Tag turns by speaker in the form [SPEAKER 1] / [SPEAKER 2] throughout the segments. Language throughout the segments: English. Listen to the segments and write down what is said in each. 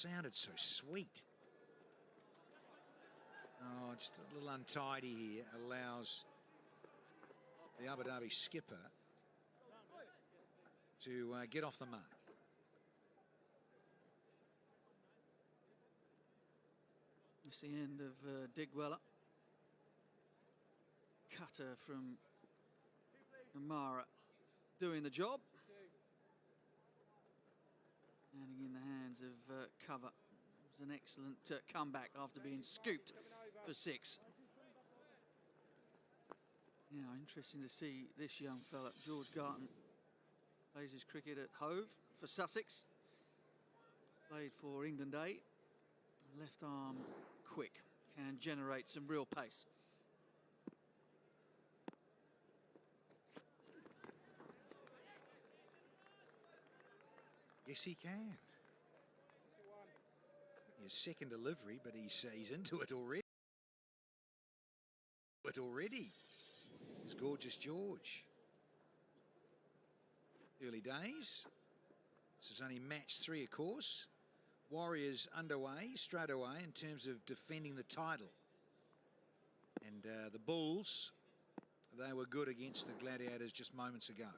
[SPEAKER 1] sounded so sweet. Oh, just a little untidy here. Allows the Abu Dhabi skipper to get off the mark.
[SPEAKER 2] It's the end of Dickwella. Cutter from Amara doing the job. Landing in the hands of cover. It was an excellent comeback after being scooped for 6. Yeah, interesting to see this young fella, George Garton, plays his cricket at Hove for Sussex. Played for England A. Left arm quick, can generate some real pace.
[SPEAKER 1] Yes, he can. His second delivery, but he's into it already. It's gorgeous George. Early days. This is only match 3, of course. Warriors underway straight away in terms of defending the title. And the Bulls, they were good against the Gladiators just moments ago.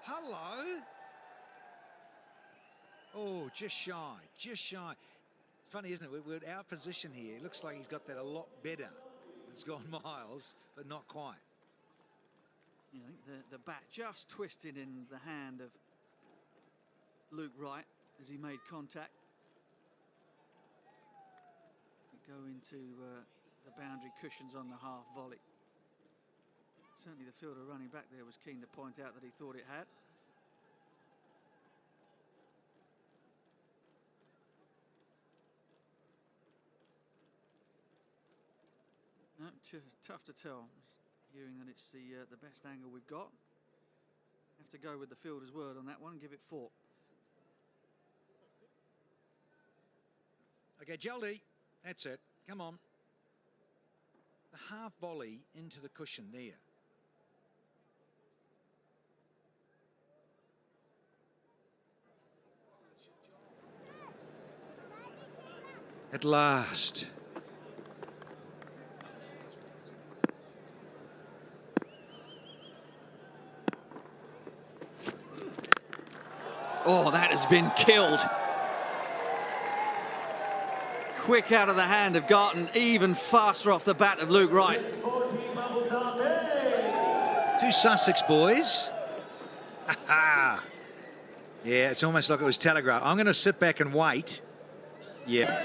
[SPEAKER 1] Hello. Oh, just shy. It's funny, isn't it? We're our position here. It looks like he's got that a lot better. It's gone miles, but not quite.
[SPEAKER 2] Yeah, I think the bat just twisted in the hand of Luke Wright as he made contact. Go into the boundary cushions on the half volley. Certainly the fielder running back there was keen to point out that he thought it had. No, tough to tell. Hearing that it's the best angle we've got. Have to go with the fielder's word on that one and give it 4.
[SPEAKER 1] Okay, Jaldi, that's it. Come on. The half volley into the cushion there. At last.
[SPEAKER 2] Oh, that has been killed. Quick out of the hand of Garton, even faster off the bat of Luke Wright.
[SPEAKER 1] 2 Sussex boys. Yeah, it's almost like it was telegraphed. I'm going to sit back and wait. Yeah.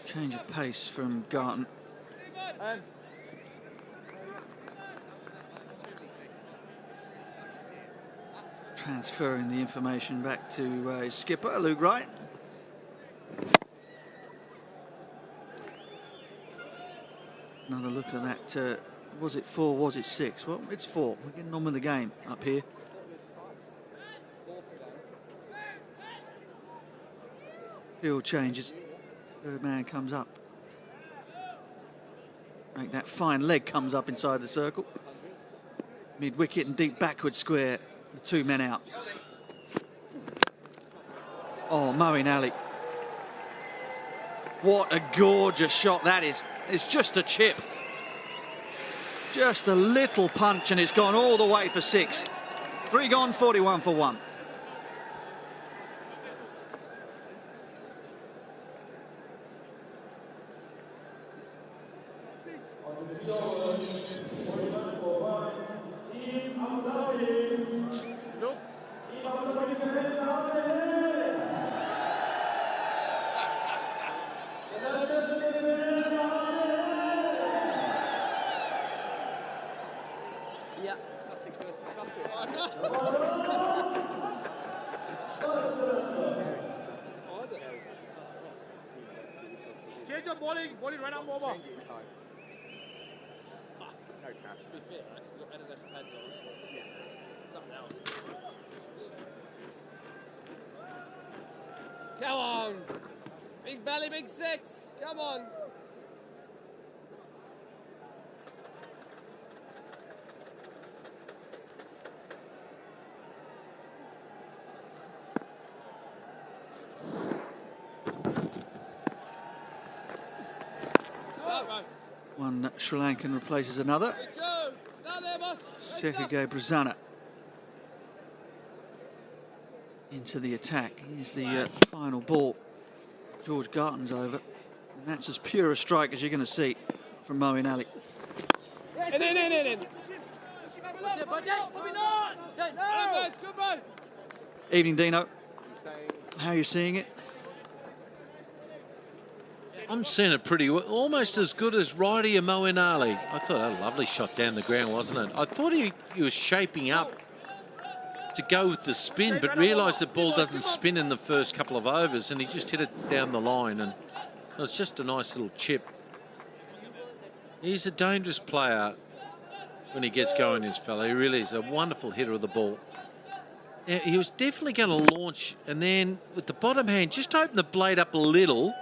[SPEAKER 2] Change of pace from Garton. Transferring the information back to his skipper, Luke Wright. Another look at that. Was it 4? Was it 6? Well, it's 4. We're getting on with the game up here. Field changes. Third man comes up. Make that fine leg comes up inside the circle. Mid-wicket and deep backward square. The 2 men out. Oh, Moeen Ali. What a gorgeous shot that is. It's just a chip. Just a little punch and it's gone all the way for 6. 3 gone, 41 for 1.
[SPEAKER 3] Change your bowling right now, Moba. Change it in time. No cash.
[SPEAKER 4] To be fair, right? You've got Adidas pads on. Yeah. Something else. Come on! Big belly, big 6! Come on!
[SPEAKER 2] One Sri Lankan replaces another. Seekkuge Brasana into the attack. Here's the final ball. George Garton's over. And that's as pure a strike as you're going to see from Moeen Ali. Evening, Dino. How are you seeing it?
[SPEAKER 5] I'm seeing it pretty well, almost as good as Righty and Moeen Ali. I thought a lovely shot down the ground, wasn't it? I thought he was shaping up to go with the spin, but realised the ball doesn't spin in the first couple of overs, and he just hit it down the line, and it was just a nice little chip. He's a dangerous player when he gets going, this fella. He really is a wonderful hitter of the ball. Yeah, he was definitely going to launch, and then with the bottom hand, just open the blade up a little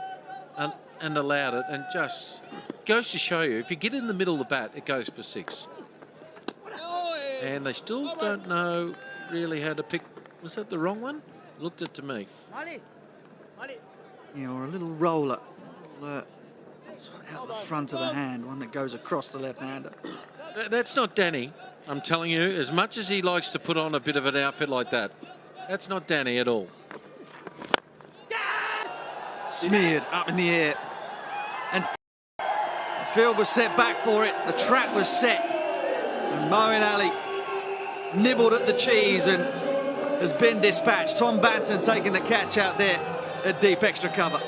[SPEAKER 5] and allowed it, and just goes to show you, if you get in the middle of the bat, it goes for 6. And they still don't know really how to pick. Was that the wrong one? Looked it to me.
[SPEAKER 2] Yeah, or a little roller. Out the front of the hand, one that goes across the left-hander.
[SPEAKER 5] That's not Danny, I'm telling you. As much as he likes to put on a bit of an outfit like that, that's not Danny at all.
[SPEAKER 2] Smeared up in the air. And the field was set back for it. The trap was set. And Moeen Ali nibbled at the cheese and has been dispatched. Tom Banton taking the catch out there at deep extra cover.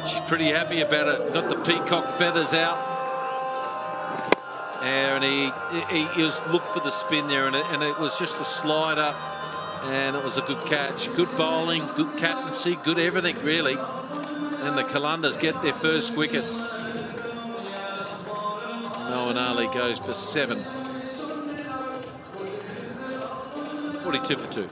[SPEAKER 5] She's pretty happy about it. Got the peacock feathers out. And he was looked for the spin there, and it was just a slider, and it was a good catch. Good bowling, good captaincy, good everything, really. And the Qalandars get their first wicket. Moeen Ali goes for 7. 42 for 2.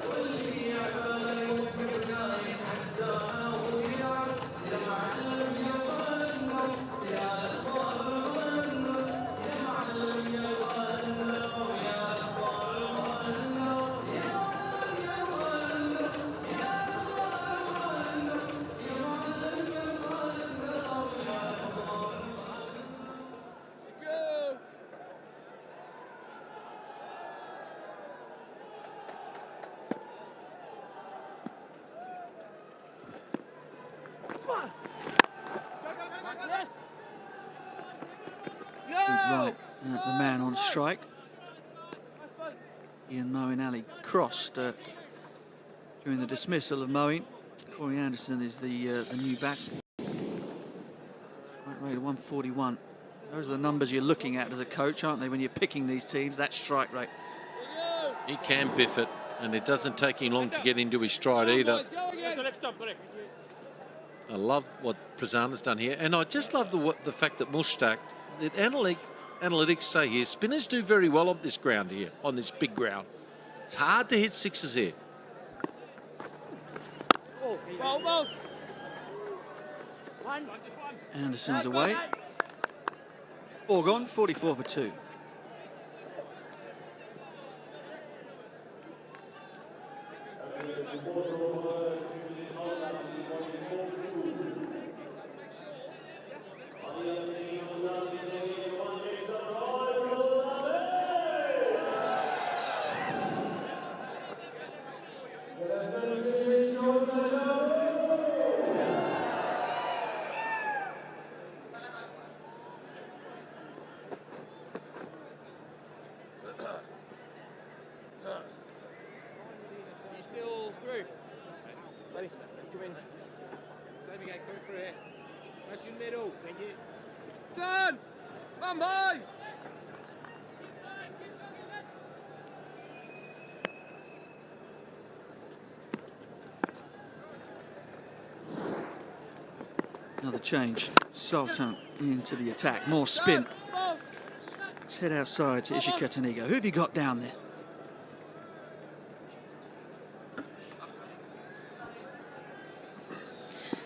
[SPEAKER 2] Right, the man on strike. Ian Moeen Ali crossed during the dismissal of Moeen. Corey Anderson is the new batsman. Strike rate of 141. Those are the numbers you're looking at as a coach, aren't they, when you're picking these teams? That strike rate.
[SPEAKER 5] He can biff it, and it doesn't take him long to get into his stride either. I love what Brasana's done here, and I just love the fact that Mushtaq, the analytics say here, spinners do very well on this ground here, on this big ground. It's hard to hit 6s here.
[SPEAKER 2] Anderson's away. 4 gone, 44 for 2. Another change. Sultan into the attack. More spin. Let's head outside to Ishikatanega. Who have you got down there?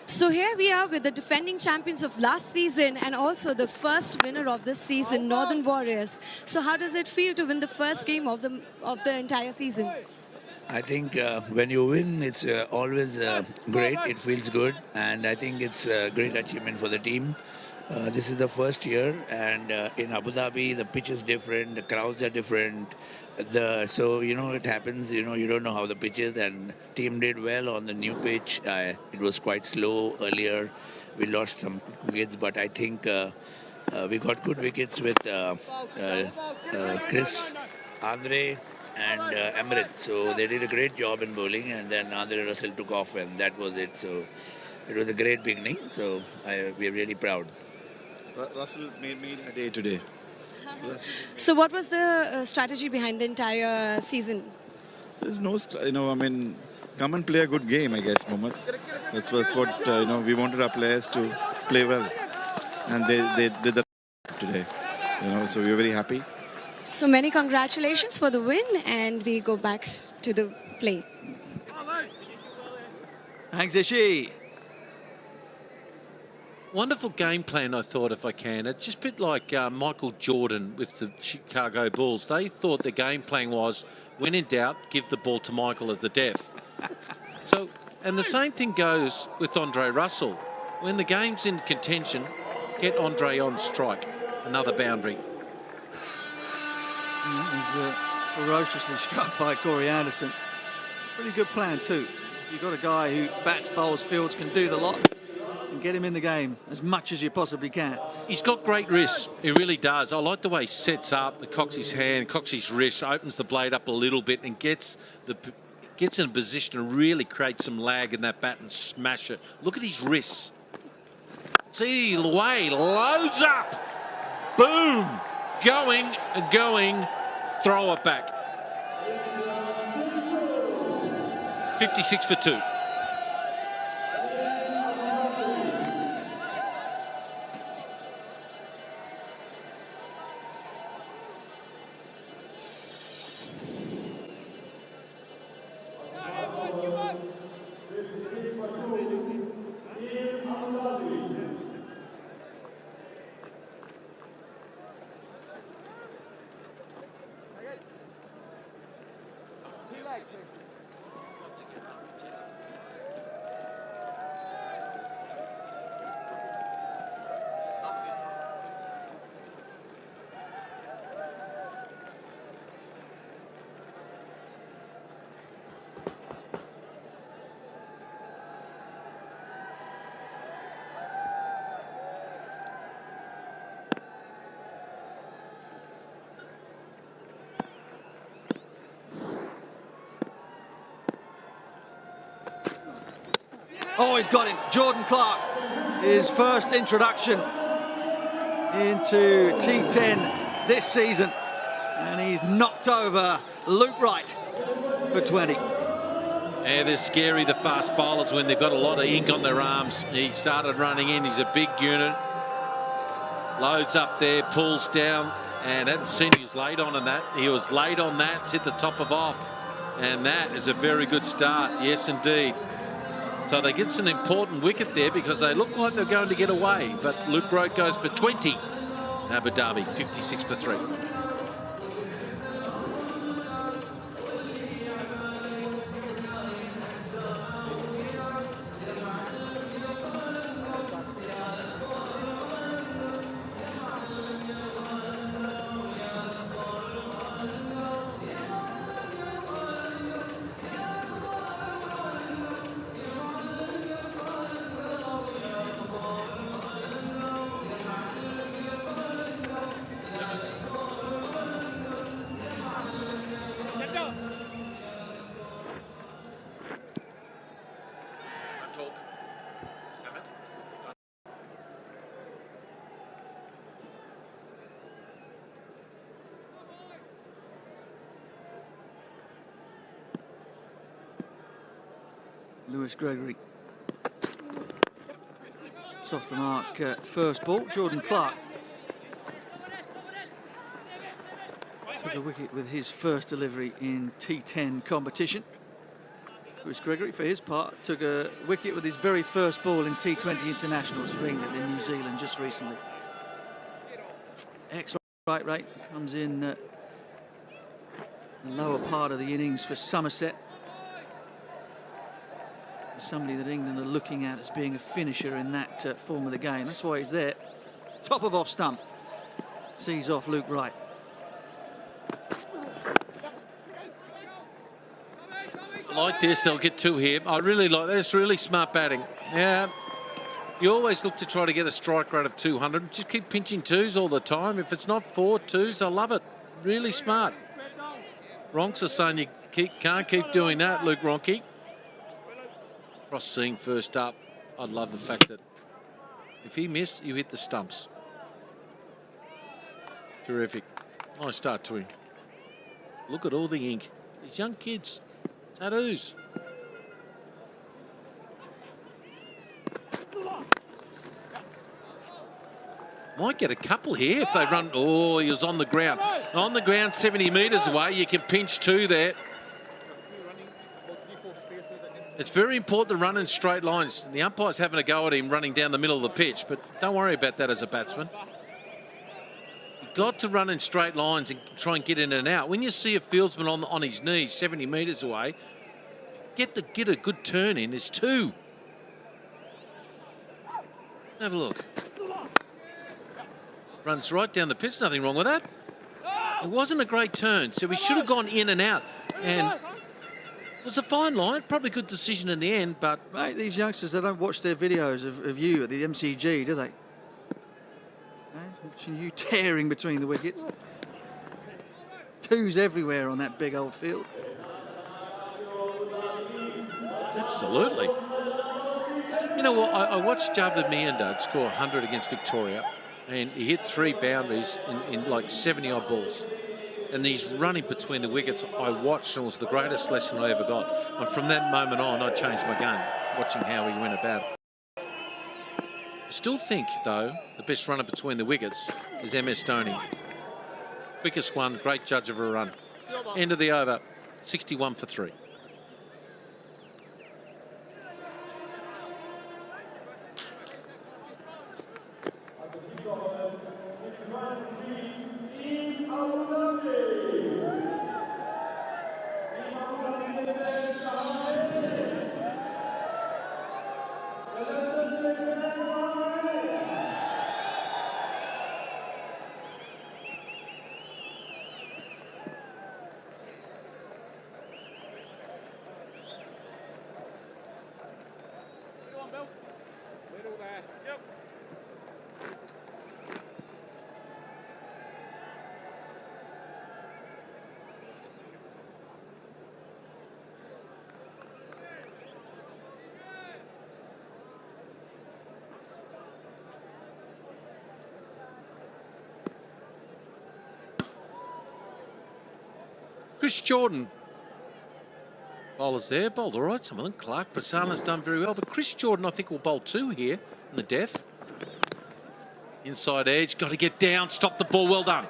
[SPEAKER 6] So here we are with the defending champions of last season and also the first winner of this season, Northern Warriors. So how does it feel to win the first game of the entire season?
[SPEAKER 7] I think when you win, it's always great. It feels good, and I think it's a great achievement for the team. This is the first year, and in Abu Dhabi, the pitch is different, the crowds are different. So, it happens, you don't know how the pitch is, and team did well on the new pitch. It was quite slow earlier. We lost some wickets, but I think we got good wickets with Chris, Andre, and Emirates. So they did a great job in bowling, and then Andre Russell took off, and that was it. So it was a great beginning. So we are really proud.
[SPEAKER 8] Russell made me a day today.
[SPEAKER 6] So what was the strategy behind the entire season?
[SPEAKER 8] There's no, come and play a good game, I guess, Mohammed. That's what we wanted our players to play well, and they did that today. So we were very happy.
[SPEAKER 6] So many congratulations for the win, and we go back to the play.
[SPEAKER 2] Thanks, Ishi.
[SPEAKER 5] Wonderful game plan, I thought, if I can. It's just a bit like Michael Jordan with the Chicago Bulls. They thought the game plan was, when in doubt, give the ball to Michael at the death. So, and the same thing goes with Andre Russell. When the game's in contention, get Andre on strike. Another boundary.
[SPEAKER 2] He's ferociously struck by Corey Anderson. Pretty good plan too. If you've got a guy who bats, bowls, fields, can do the lot, and get him in the game as much as you possibly can.
[SPEAKER 5] He's got great wrists. He really does. I like the way he sets up, cocks his hand, cocks his wrist, opens the blade up a little bit, and gets in a position to really create some lag in that bat and smash it. Look at his wrists. See the way, loads up. Boom. Going, throw it back. 56 for 2.
[SPEAKER 2] Oh, he's got him. Jordan Clark, his first introduction into T10 this season. And he's knocked over Luke Wright for 20.
[SPEAKER 5] Yeah, they're scary, the fast bowlers, when they've got a lot of ink on their arms. He started running in. He's a big unit. Loads up there, pulls down, and hadn't seen he was late on in that. He was late on that. It's hit the top of off. And that is a very good start. Yes, indeed. So they get an important wicket there because they look like they're going to get away. But Luke Wright goes for 20. Abu Dhabi, 56 for 3.
[SPEAKER 2] Gregory. It's off the mark, first ball. Jordan Clark took a wicket with his first delivery in T10 competition. Lewis Gregory, for his part, took a wicket with his very first ball in T20 internationals for England in New Zealand just recently. Excellent right rate, comes in the lower part of the innings for Somerset. Somebody that England are looking at as being a finisher in that form of the game. That's why he's there. top of off stump. Sees off Luke Wright.
[SPEAKER 5] Like this, they'll get 2 here. I really like this. Really smart batting. Yeah. You always look to try to get a strike rate of 200. Just keep pinching 2s all the time. If it's not 4 2s, I love it. Really smart. Ronks are saying you can't keep doing that, Luke Ronchi. Cross seeing first up. I'd love the fact that if he missed, you hit the stumps. Terrific. Nice start to him. Look at all the ink. These young kids. Tattoos. Might get a couple here if they run. Oh, he was on the ground. On the ground, 70 metres away. You can pinch 2 there. It's very important to run in straight lines. The umpire's having a go at him running down the middle of the pitch, but don't worry about that as a batsman. You've got to run in straight lines and try and get in and out. When you see a fieldsman on his knees 70 metres away, get a good turn in. There's 2. Let's have a look. Runs right down the pitch, nothing wrong with that. It wasn't a great turn, so we should have gone in and out. And it was a fine line, probably good decision in the end, but...
[SPEAKER 2] Mate, these youngsters, they don't watch their videos of you at the MCG, do they? Watching you tearing between the wickets. 2s everywhere on that big old field.
[SPEAKER 5] Absolutely. You know what, I watched Javed Miandad score 100 against Victoria, and he hit 3 boundaries in like 70-odd balls. And he's running between the wickets. I watched, and it was the greatest lesson I ever got. And from that moment on, I changed my game, watching how he went about it. I still think, though, the best runner between the wickets is MS Dhoni. Quickest one, great judge of a run. End of the over, 61 for 3. Chris Jordan. Bowlers there, bowled all right, some of them. Clark, Prasanna's done very well, but Chris Jordan, I think, will bowl 2 here in the death. Inside edge, got to get down, stop the ball, well done.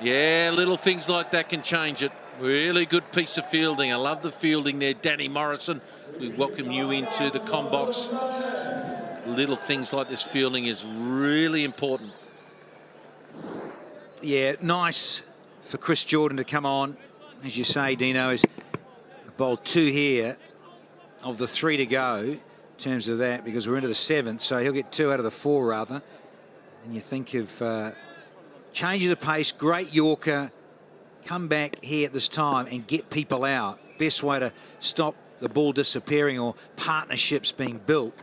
[SPEAKER 5] Yeah, little things like that can change it. Really good piece of fielding. I love the fielding there. Danny Morrison, we welcome you into the comm box. Little things like this fielding is really important.
[SPEAKER 1] Yeah, nice for Chris Jordan to come on. As you say, Dino, is bowled 2 here of the 3 to go in terms of that, because we're into the 7th, so he'll get 2 out of the 4 rather. And you think of changes of pace, great Yorker, come back here at this time and get people out. Best way to stop the ball disappearing or partnerships being built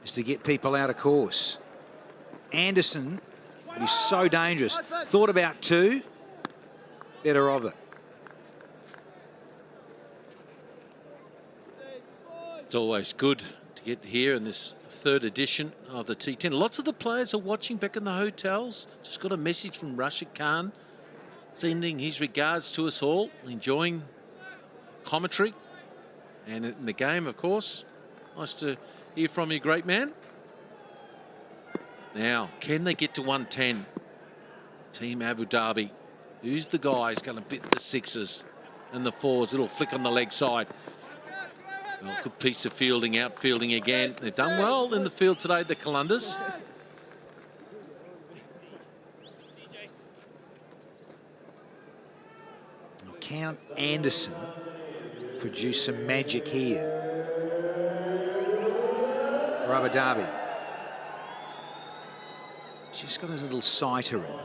[SPEAKER 1] is to get people out of course. Anderson will be so dangerous. Thought about 2, better of it.
[SPEAKER 5] It's always good to get here in this 3rd edition of the T10. Lots of the players are watching back in the hotels. Just got a message from Rashid Khan sending his regards to us all, enjoying commentary and in the game, of course. Nice to hear from you, great man. Now, can they get to 110? Team Abu Dhabi. Who's the guy who's going to bit the 6s and the 4s? Little flick on the leg side. Well, good piece of fielding, outfielding again. They've done well in the field today, the Qalandars.
[SPEAKER 1] Count Anderson produce some magic here for Abu Dhabi. just got his little sighter in. Of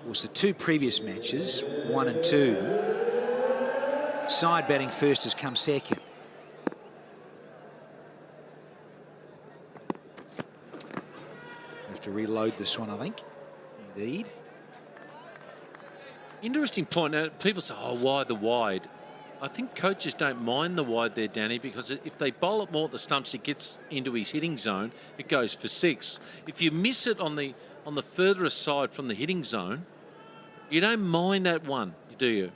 [SPEAKER 1] course, the 2 previous matches, 1 and 2, side batting first has come second. Have to reload this one, I think. Indeed.
[SPEAKER 5] Interesting point. Now, people say, oh, why the wide? I think coaches don't mind the wide there, Danny, because if they bowl it more at the stumps, it gets into his hitting zone, it goes for 6. If you miss it on the furthest side from the hitting zone, you don't mind that one, do you?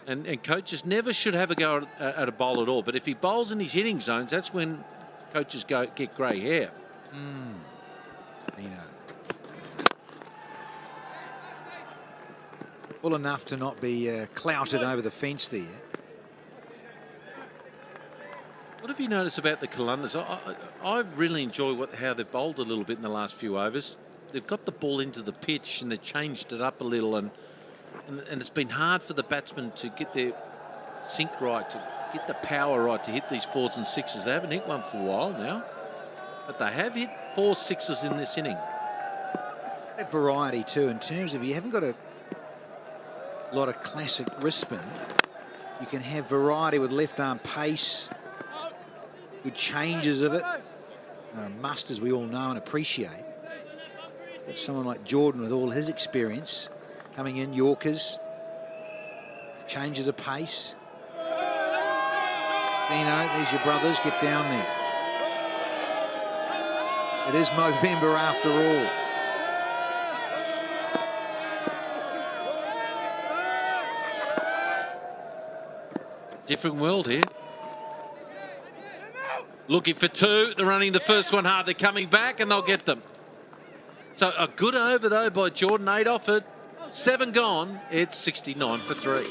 [SPEAKER 5] And coaches never should have a go at a bowl at all. But if he bowls in his hitting zones, that's when coaches get grey hair.
[SPEAKER 1] Full enough to not be clouted over the fence there.
[SPEAKER 5] What have you noticed about the Qalandars? I really enjoy how they've bowled a little bit in the last few overs. They've got the ball into the pitch and they've changed it up a little, and it's been hard for the batsmen to get their sink right, to get the power right to hit these 4s and 6s. They haven't hit one for a while now, but they have hit 4 6s in this inning.
[SPEAKER 1] That variety too, in terms of you haven't got a lot of classic wrist spin, you can have variety with left arm pace, good changes of it. A must, as we all know and appreciate. But someone like Jordan, with all his experience, coming in, Yorkers, changes of pace. Dino, there's your brothers, get down there. It is Movember after all.
[SPEAKER 5] Different world here. Looking for 2. They're running the first one hard. They're coming back and they'll get them. So a good over, though, by Jordan. 8 off it. 7 gone. It's 69 for 3.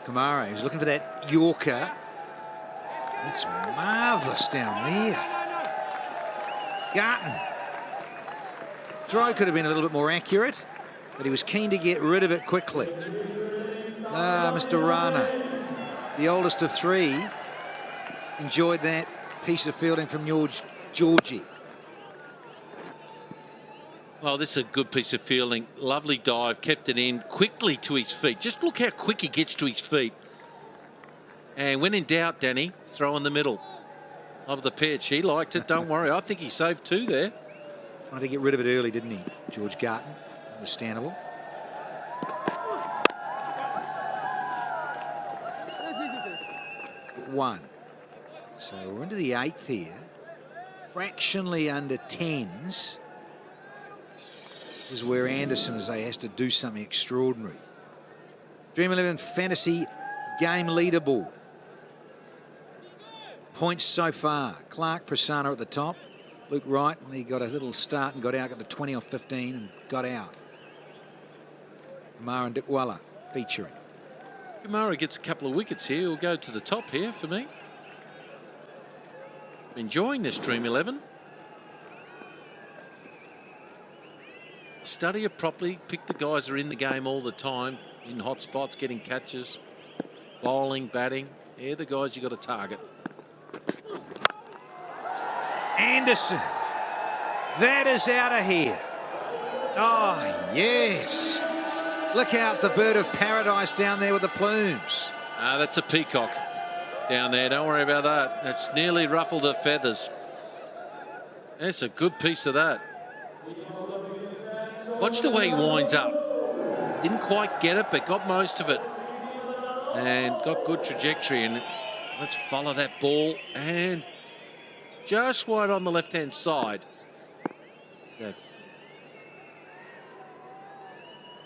[SPEAKER 1] Kamara, who's looking for that Yorker. It's marvellous down there. Garton. Throw could have been a little bit more accurate, but he was keen to get rid of it quickly. Mr. Rana, the oldest of 3, enjoyed that piece of fielding from Georgie.
[SPEAKER 5] Well, this is a good piece of fielding. Lovely dive, kept it in quickly to his feet. Just look how quick he gets to his feet. And when in doubt, Danny, throw in the middle of the pitch. He liked it, don't worry. I think he saved 2 there.
[SPEAKER 1] Wanted to get rid of it early, didn't he, George Garton? Understandable. 1. So we're into the 8th here. Fractionally under 10s. This is where Anderson has to do something extraordinary. Dream 11 Fantasy Game Leaderboard. Points so far. Clark, Prasanna at the top. Luke Wright, he got a little start and got out, got the 20 off 15 and got out. Niroshan Dickwella featuring.
[SPEAKER 5] Kamara gets a couple of wickets here. He'll go to the top here for me. Enjoying this Dream 11. Study it properly. Pick the guys that are in the game all the time, in hot spots, getting catches, bowling, batting. They're the guys you got to target.
[SPEAKER 1] Anderson. That is out of here. Oh, yes. Look out, the bird of paradise down there with the plumes.
[SPEAKER 5] That's a peacock. down there. Don't worry about that. It's nearly ruffled her feathers. That's a good piece of that. Watch the way he winds up. Didn't quite get it, but got most of it. And got good trajectory. And let's follow that ball. And just wide on the left-hand side.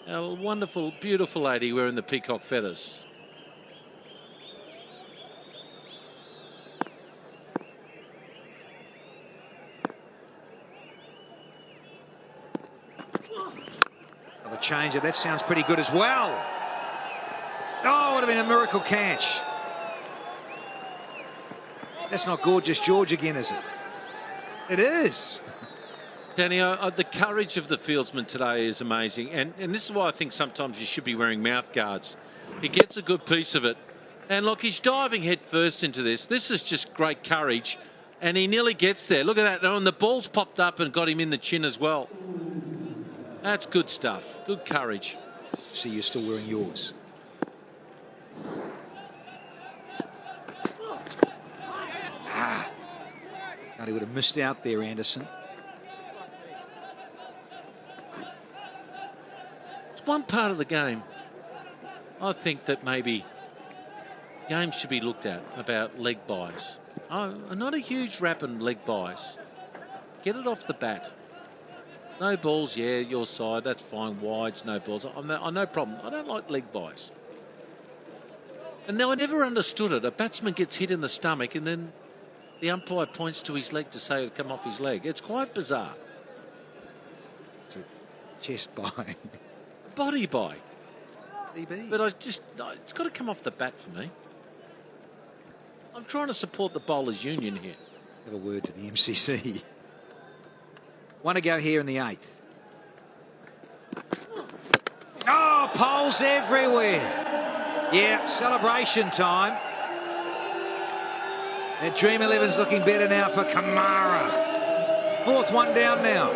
[SPEAKER 5] A wonderful, beautiful lady wearing the peacock feathers.
[SPEAKER 1] Another changer. That sounds pretty good as well. Oh, would have been a miracle catch. That's not gorgeous George again, is it? It is.
[SPEAKER 5] Danny, the courage of the fieldsman today is amazing. And this is why I think sometimes you should be wearing mouth guards. He gets a good piece of it. And look, he's diving head first into this. This is just great courage. And he nearly gets there. Look at that. Oh, and the ball's popped up and got him in the chin as well. That's good stuff. Good courage.
[SPEAKER 1] See, you're still wearing yours. God, he would have missed out there, Anderson.
[SPEAKER 5] It's one part of the game. I think that maybe games should be looked at about leg buys. I'm not a huge rap on leg buys. Get it off the bat. No balls, yeah, your side, that's fine. Wides, no balls. I'm no problem. I don't like leg buys. And now I never understood it. A batsman gets hit in the stomach and then the umpire points to his leg to say it'll come off his leg. It's quite bizarre.
[SPEAKER 1] It's a chest buy.
[SPEAKER 5] Body buy.
[SPEAKER 1] BB.
[SPEAKER 5] But it's got to come off the bat for me. I'm trying to support the bowlers' union here.
[SPEAKER 1] Have a word to the MCC. One to go here in the 8th. Oh, poles everywhere. Yeah, celebration time. That Dream 11's looking better now for Kamara. 4th one down now.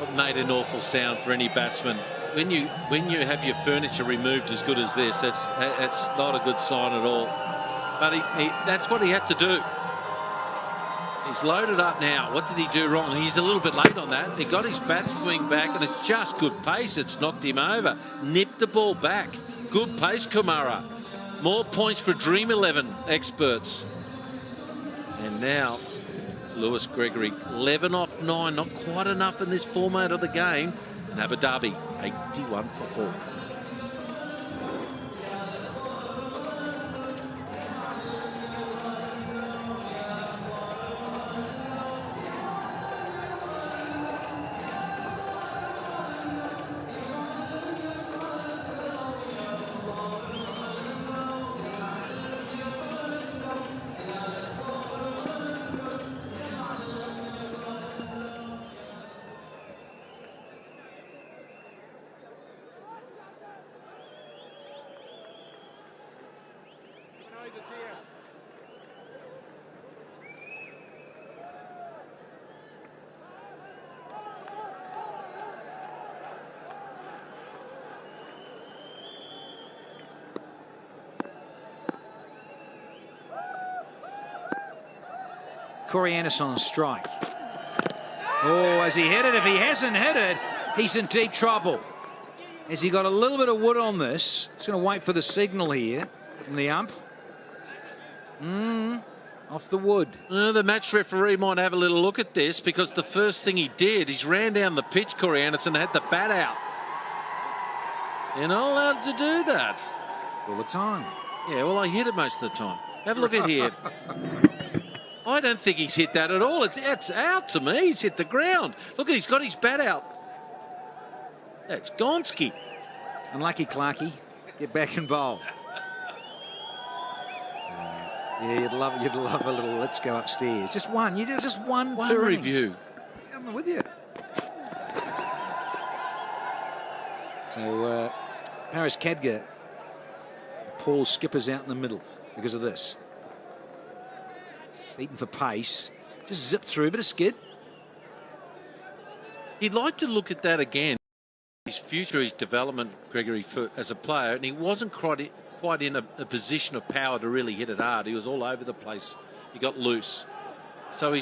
[SPEAKER 5] It made an awful sound for any batsman. When you have your furniture removed as good as this, that's not a good sign at all. But that's what he had to do. He's loaded up now. What did he do wrong? He's a little bit late on that. He got his bat swing back, and it's just good pace. It's knocked him over. Nipped the ball back. Good pace, Kamara. More points for Dream 11 experts. And now, Lewis Gregory, 11 off 9. Not quite enough in this format of the game. And Abu Dhabi, 81 for 4.
[SPEAKER 1] Corey Anderson on strike. Oh, has he hit it? If he hasn't hit it, he's in deep trouble. Has he got a little bit of wood on this? He's going to wait for the signal here from the ump. Off the wood.
[SPEAKER 5] The match referee might have a little look at this, because the first thing he did is ran down the pitch, Corey Anderson, had the bat out. You're not allowed to do that.
[SPEAKER 1] All the time.
[SPEAKER 5] Yeah, well, I hit it most of the time. Have a look at here. I don't think he's hit that at all. It's out to me. He's hit the ground. Look, he's got his bat out. That's Gonski.
[SPEAKER 1] Unlucky Clarkey. Get back and bowl. So, yeah, you'd love a little let's go upstairs. Just one. You do just one per
[SPEAKER 5] review.
[SPEAKER 1] innings. I'm with you. So Paris Khadka, Paul skippers out in the middle because of this. Beaten for pace. Just zip through, bit of skid.
[SPEAKER 5] He'd like to look at that again. his future, his development, Gregory, as a player, and he wasn't quite in a position of power to really hit it hard. He was all over the place. He got loose. So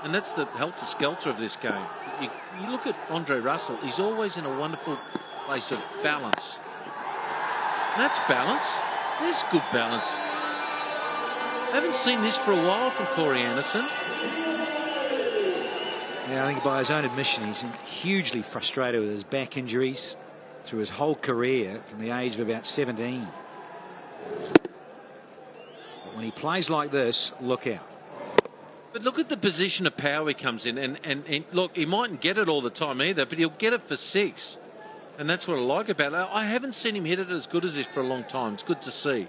[SPEAKER 5] and that's the helter-skelter of this game. You look at Andre Russell, he's always in a wonderful place of balance. And that's balance. There's good balance. I haven't seen this for a while from Corey Anderson.
[SPEAKER 1] Yeah, I think by his own admission, he's hugely frustrated with his back injuries through his whole career from the age of about 17. But when he plays like this, look out.
[SPEAKER 5] But look at the position of power he comes in. And look, he mightn't get it all the time either, but he'll get it for 6. And that's what I like about it. I haven't seen him hit it as good as this for a long time. It's good to see.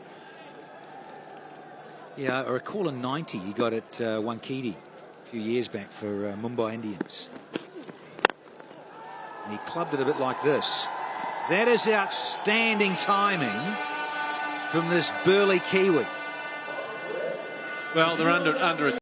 [SPEAKER 1] Yeah, I recall in 90 he got it Wankiti a few years back for Mumbai Indians. And he clubbed it a bit like this. That is outstanding timing from this burly Kiwi.
[SPEAKER 5] Well, they're under